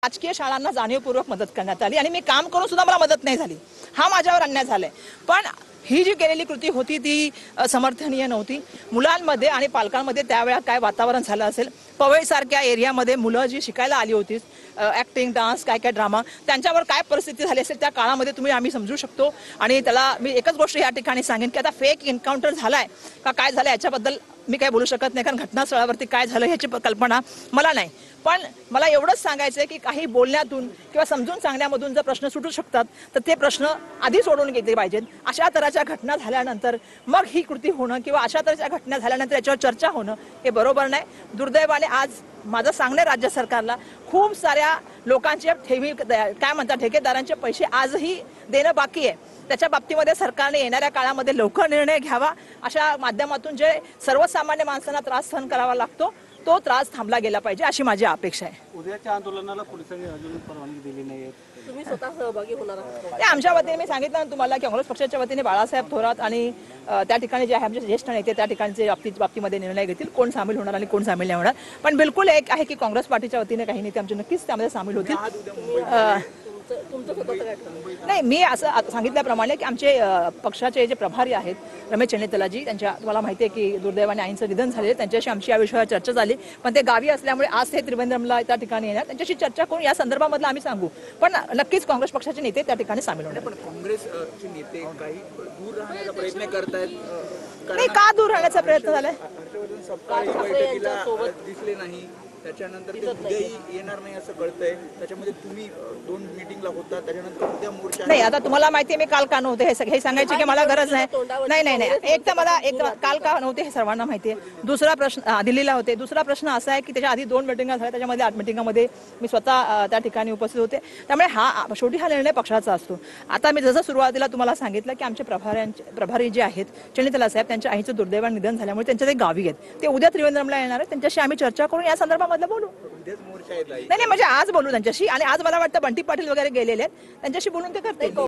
राजकीय शाळांना जाणीवपूर्वक मदत करण्यात आली आणि मी काम करून सुद्धा मला मदत नाही झाली, हा माझ्यावर अन्याय झालाय। पण ही जी केलेली कृती होती ती समर्थनीय नव्हती। मुलांमध्ये आणि पालकांमध्ये त्यावेळा काय वातावरण झालं असेल, पवई सारख्या एरियामध्ये मुलं जी शिकायला आली होती, ऍक्टिंग, डान्स, काय काय ड्रामा, त्यांच्यावर काय परिस्थिती झाली असेल त्या काळामध्ये आम्ही समजू शकतो। आणि त्याला मी एकच गोष्ट या ठिकाणी सांगेन की आता फेक एन्काउंटर झालाय का काय झालं याच्याबद्दल मी काय बोलू शकत नाही, कारण घटनास्थळावरती काय झालं ह्याची कल्पना मला नाही। पण मला एवढंच सांगायचं आहे की काही बोलण्यातून किंवा समजून सांगण्यामधून जर प्रश्न सुटू शकतात तर ते प्रश्न आधी सोडून घेतले पाहिजेत। अशा तऱ्हेच्या घटना झाल्यानंतर मग ही कृती होणं किंवा अशा तऱ्हेच्या घटना झाल्यानंतर याच्यावर चर्चा होणं हे बरोबर नाही। दुर्दैवाने आज माझं सांगणे राज्य सरकारला, खूप साऱ्या लोकांचे ठेवी काय म्हणतात ठेकेदारांचे पैसे आजही देणं बाकी आहे। त्याच्या बाबतीमध्ये सरकारने येणाऱ्या काळामध्ये लवकर निर्णय घ्यावा। अशा माध्यमातून जे सर्वसामान्य माणसांना त्रास सहन करावा लागतो तो त्रास थांबला गेला पाहिजे अशी माझी अपेक्षा आहे। उद्याच्या आंदोलनाला पोलिसांनी अजून परवानगी दिली नाहीये, तुम्ही स्वतः सहभागी होणार आहात? ते आमच्या वतीने मी सांगितलं ना तुम्हाला की काँग्रेस पक्षाच्या वतीने बाळासाहेब थोरात आणि त्या ठिकाणी जे आहे आमचे ज्येष्ठ नेते त्या ठिकाणचे बाबतीमध्ये निर्णय घेतील कोण सामील होणार आणि कोण सामील नाही होणार। पण बिलकुल एक आहे की काँग्रेस पार्टीच्या वतीने काही नेते आमचे नक्कीच त्यामध्ये सामील होतील। नाही, मी असं सांगितल्याप्रमाणे की आमचे पक्षाचे जे प्रभारी आहेत रमेश चन्नेतलाजी, त्यांच्या तुम्हाला माहिती आहे की दुर्दैवाने आईंचं निधन झाले, त्यांच्याशी आमची या विषयावर चर्चा झाली। पण ते गावी असल्यामुळे आज ते त्रिवेंद्रमला त्या ठिकाणी येणार, त्यांच्याशी चर्चा करून या संदर्भामधलं आम्ही सांगू। पण नक्कीच काँग्रेस पक्षाचे नेते त्या ठिकाणी सामील होणार। पण काँग्रेसचे नेते काही दूर राहण्याचा प्रयत्न करतायत, नाही का दूर राहण्याचा प्रयत्न झालाय? हर्षवर्धन सपकाळ बैठकीला दिसले नाही, त्याच्यानंतर ते उद्याही येणार नाही असं कळतंय। त्याच्यामध्ये तुम्ही 2 मीटिंगला होता, त्याच्यानंतर उद्या मोर्चा नाही। आता तुम्हाला माहिती आहे मी काल का नव्हते हे सांगायची की मला गरज नाही। नाही नाही एक तर मला काल का नव्हते हे सर्वांना माहिती आहे। दुसरा प्रश्न दिल्लीला होते। दुसरा प्रश्न असा आहे की त्याच्या आधी 2 मीटिंगा झाल्या, त्याच्यामध्ये 8 मीटिंगामध्ये मी स्वतः त्या ठिकाणी उपस्थित होते। त्यामुळे शेवटी हा निर्णय पक्षाचा असतो। आता मी जसं सुरुवातीला तुम्हाला सांगितलं की आमचे प्रभारी जे आहेत चन्नेतला साहेब, त्यांच्या आईचं दुर्दैवाने निधन झाल्यामुळे त्यांच्या ते गावी आहेत, ते उद्या त्रिवेंद्रमला येणार आहेत। त्यांच्याशी आम्ही चर्चा करून या संदर्भामधलं बोलू। मोर्चा नाही म्हणजे आज बोलू त्यांच्याशी, आणि आज मला वाटतं बंटी पाटील वगैरे गेलेले आहेत, त्यांच्याशी बोलून ते करतील।